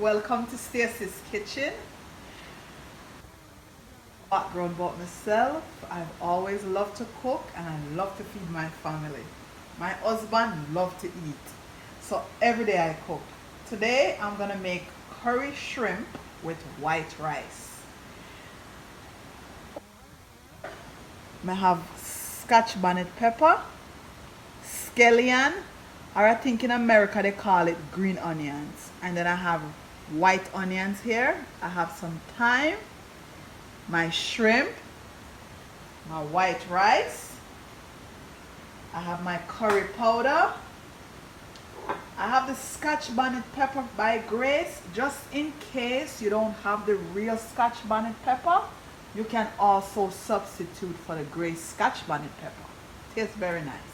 Welcome to Stacy's kitchen. Background about myself. I've always loved to cook and I love to feed my family. My husband loves to eat. So every day I cook. Today I'm gonna make curry shrimp with white rice. I have scotch bonnet pepper, scallion, or I think in America they call it green onions. And then I have white onions here. I have some thyme, my shrimp, my white rice. I have my curry powder. I have the scotch bonnet pepper by Grace. Just in case you don't have the real scotch bonnet pepper, you can also substitute for the Grace scotch bonnet pepper. Tastes very nice.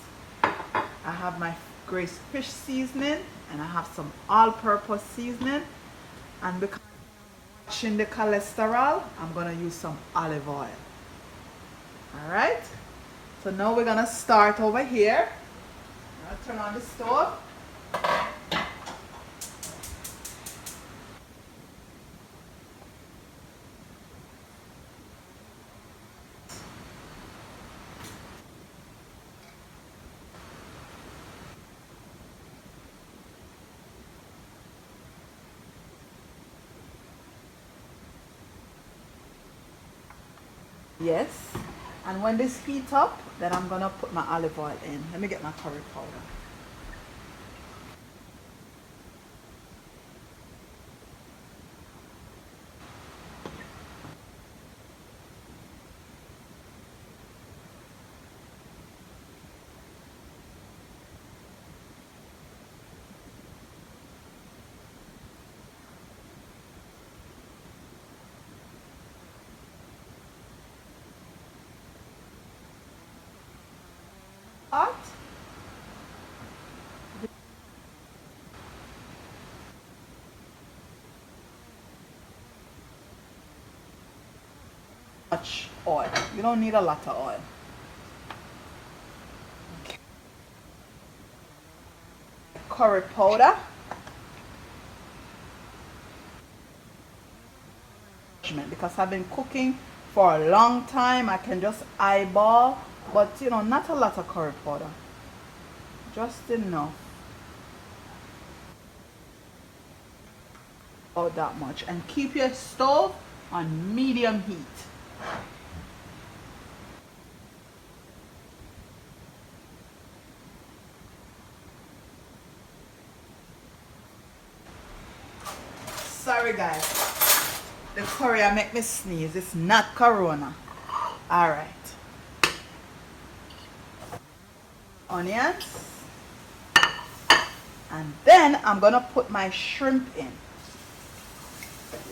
I have my Grace fish seasoning and I have some all-purpose seasoning, and because I'm watching the cholesterol, I'm gonna use some olive oil. All right, so now we're gonna start over here. I'm gonna turn on the stove. Yes, and when this heats up, then I'm gonna put my olive oil in. Let me get my curry powder. Hot. Much oil. You don't need a lot of oil. Okay. Curry powder. Because I've been cooking for a long time, I can just eyeball, but you know, not a lot of curry powder. Just enough. About that much. And keep your stove on medium heat. Sorry guys, the curry make me sneeze. It's not corona. All right. Onions. And then I'm gonna put my shrimp in.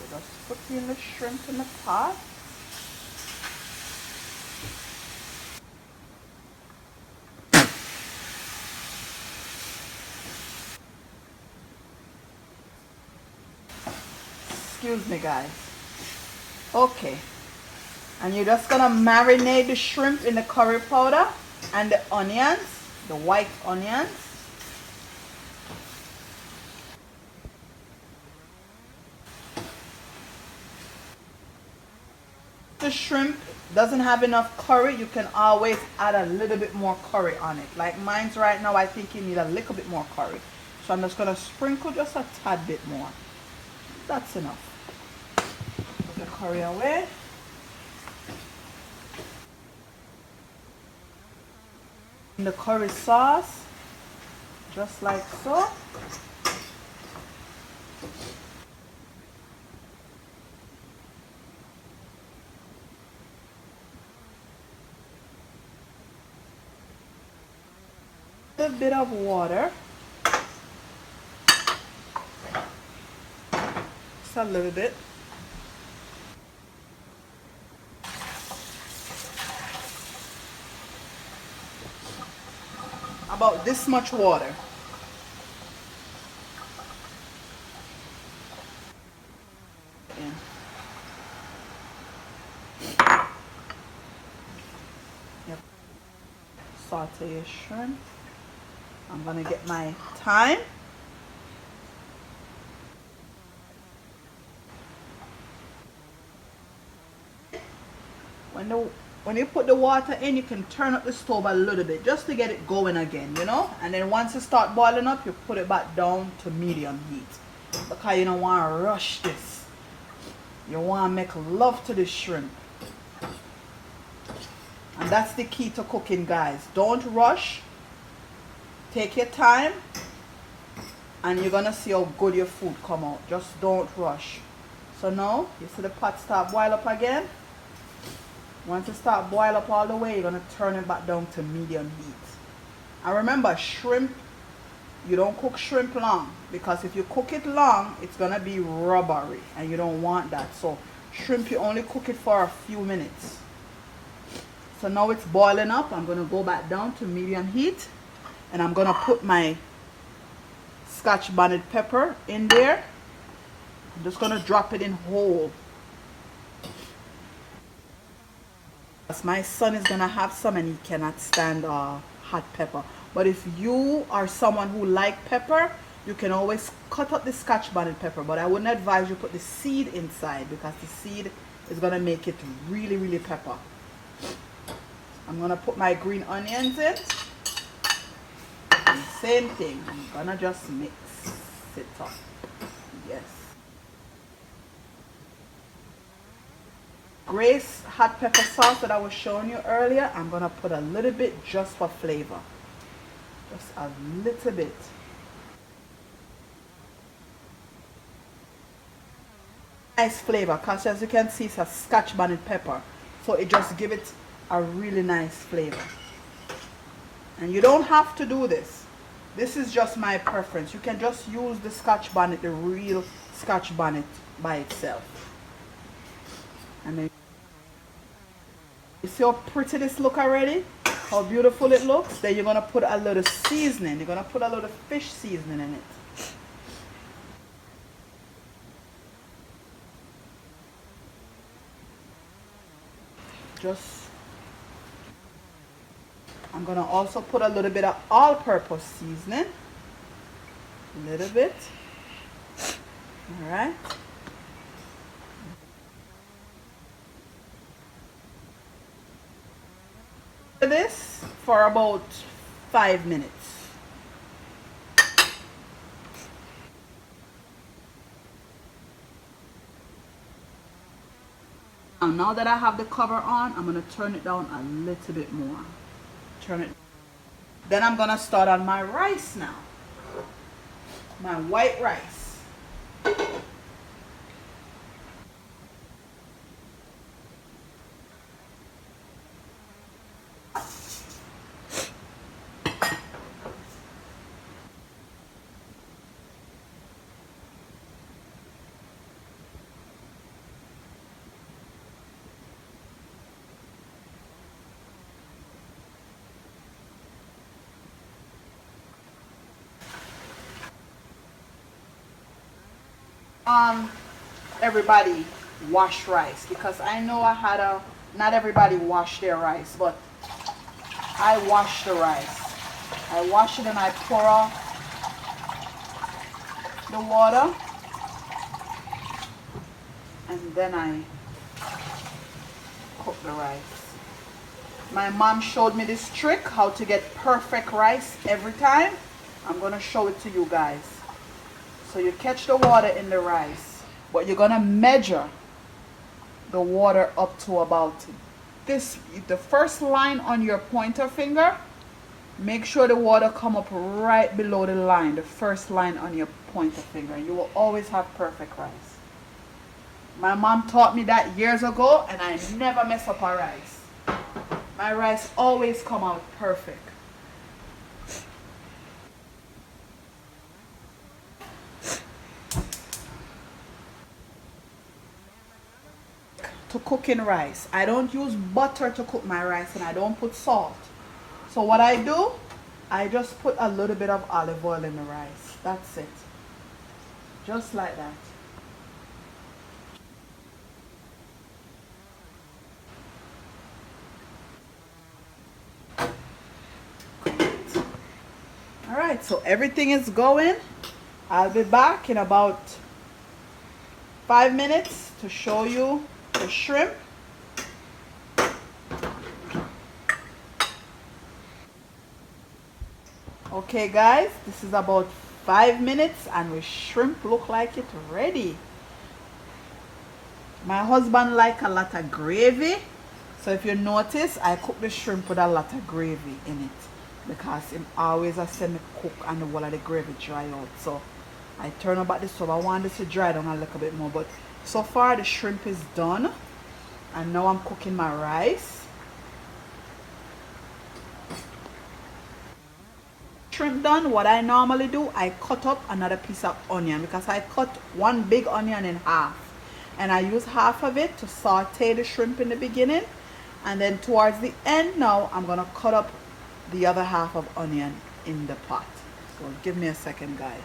Just put in the shrimp in the pot. Excuse me guys. Okay, and you're just gonna marinate the shrimp in the curry powder and the onions, the white onions. The shrimp doesn't have enough curry, you can always add a little bit more curry on it. Like mine's right now, I think you need a little bit more curry. So I'm just gonna sprinkle just a tad bit more. That's enough. Put the curry away. The curry sauce, just like so. A bit of water. Just a little bit. About this much water. Yeah. Yep. Saute your shrimp. I'm gonna get my thyme. when you put the water in, you can turn up the stove a little bit just to get it going again, you know. And then once it start boiling up, you put it back down to medium heat, because you don't want to rush this. You want to make love to the shrimp. And that's the key to cooking, guys. Don't rush. Take your time, and you're gonna see how good your food come out. Just don't rush. So now you see the pot start boil up again. Once it start boil up all the way, you're gonna turn it back down to medium heat. And remember, shrimp, you don't cook shrimp long, because if you cook it long, it's gonna be rubbery, and you don't want that. So shrimp, you only cook it for a few minutes. So now it's boiling up. I'm gonna go back down to medium heat, and I'm gonna put my Scotch bonnet pepper in there. I'm just gonna drop it in whole. My son is gonna have some, and he cannot stand hot pepper. But if you are someone who like pepper, you can always cut up the Scotch bonnet pepper. But I wouldn't advise you put the seed inside, because the seed is gonna make it really, really pepper. I'm gonna put my green onions in. And same thing, I'm gonna just mix it up. Yes. Grace hot pepper sauce that I was showing you earlier, I'm gonna put a little bit just for flavor. Just a little bit. Nice flavor, because as you can see, it's a Scotch bonnet pepper. So it just gives it a really nice flavor. And you don't have to do this. This is just my preference. You can just use the Scotch bonnet, the real Scotch bonnet by itself. And then you see how pretty this look already? How beautiful it looks? Then you're gonna put a little seasoning. You're gonna put a little fish seasoning in it. I'm gonna also put a little bit of all-purpose seasoning. A little bit. All right. This for about 5 minutes. Now that I have the cover on, I'm going to turn it down a little bit more. Turn it. Then I'm going to start on my rice now. My white rice. Everybody wash rice, because I know not everybody wash their rice, but I wash the rice. I wash it and I pour off the water, and then I cook the rice. My mom showed me this trick, how to get perfect rice every time. I'm going to show it to you guys. So you catch the water in the rice, but you're going to measure the water up to about this, the first line on your pointer finger. Make sure the water come up right below the line, the first line on your pointer finger. You will always have perfect rice. My mom taught me that years ago, and I never mess up a rice. My rice always come out perfect. To cooking rice, I don't use butter to cook my rice, and I don't put salt. So what I do, I just put a little bit of olive oil in the rice. That's it. Just like that. Alright, so everything is going. I'll be back in about 5 minutes to show you the shrimp. Okay guys, this is about 5 minutes and our shrimp look like it ready. My husband like a lot of gravy, so if you notice I cook the shrimp with a lot of gravy in it because him always a send me cook and the whole of the gravy dry out. So I turn about the stove. I want this to dry down a little bit more, but so far the shrimp is done and now I'm cooking my rice. Shrimp done, what I normally do, I cut up another piece of onion because I cut one big onion in half and I use half of it to saute the shrimp in the beginning, and then towards the end now I'm gonna cut up the other half of onion in the pot. So give me a second guys.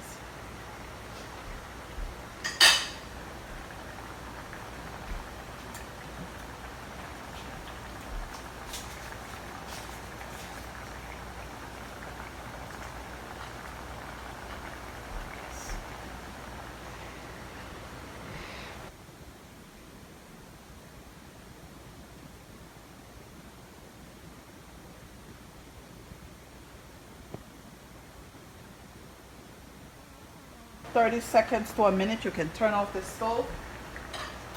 30 seconds to a minute, you can turn off the stove.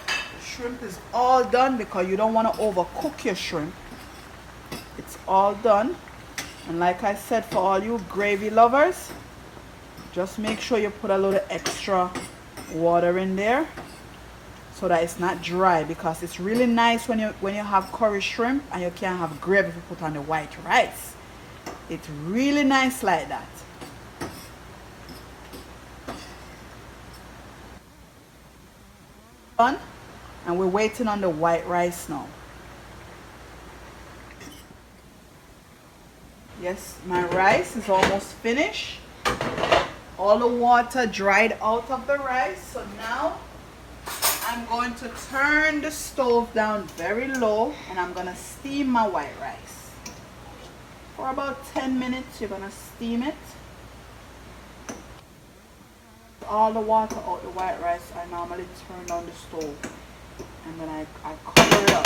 The shrimp is all done because you don't want to overcook your shrimp. It's all done. And like I said, for all you gravy lovers, just make sure you put a little extra water in there so that it's not dry, because it's really nice when you have curry shrimp and you can't have gravy to put on the white rice. It's really nice like that. Done, and we're waiting on the white rice now. Yes, my rice is almost finished. All the water dried out of the rice, so now I'm going to turn the stove down very low and I'm going to steam my white rice. For about 10 minutes you're going to steam it. All the water out the white rice, I normally turn down the stove and then I cover it up.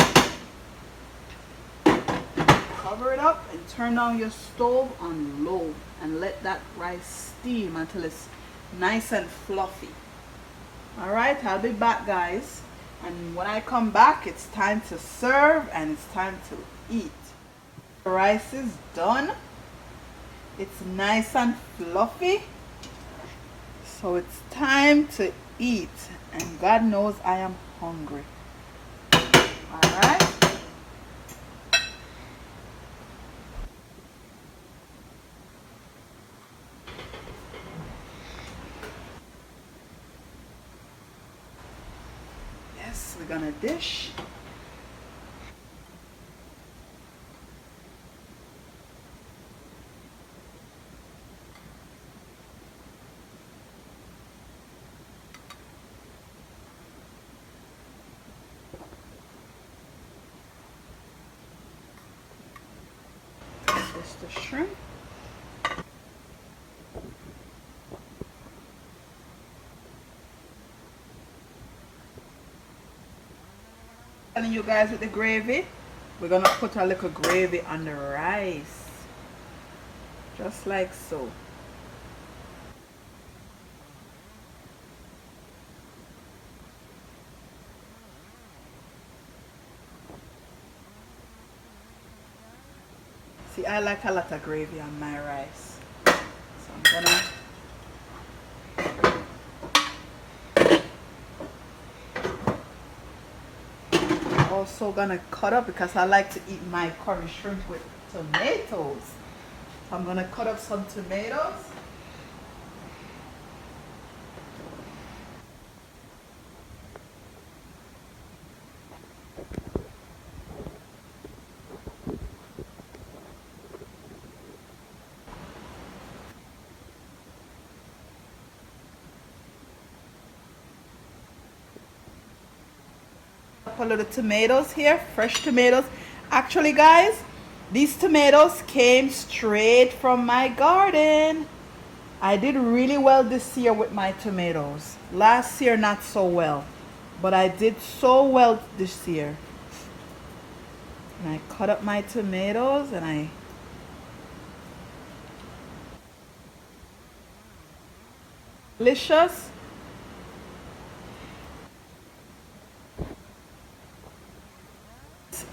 Cover it up and turn down your stove on low and let that rice steam until it's nice and fluffy. Alright, I'll be back guys, and when I come back it's time to serve and it's time to eat. The rice is done. It's nice and fluffy. So it's time to eat, and God knows I am hungry. Alright. Yes, we're gonna dish. The shrimp. Telling you guys with the gravy, we're gonna put a little gravy on the rice, just like so. See, I like a lot of gravy on my rice, so I'm gonna also gonna cut up, because I like to eat my curry shrimp with tomatoes. I'm gonna cut up some tomatoes. A little tomatoes here, fresh tomatoes. Actually guys, these tomatoes came straight from my garden. I did really well this year with my tomatoes. Last year not so well, but I did so well this year. And I cut up my tomatoes and I Delicious.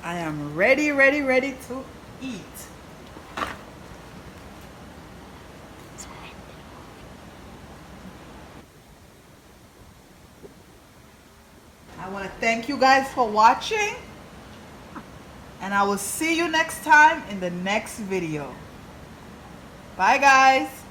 I am ready to eat. I want to thank you guys for watching, and I will see you next time in the next video. Bye guys.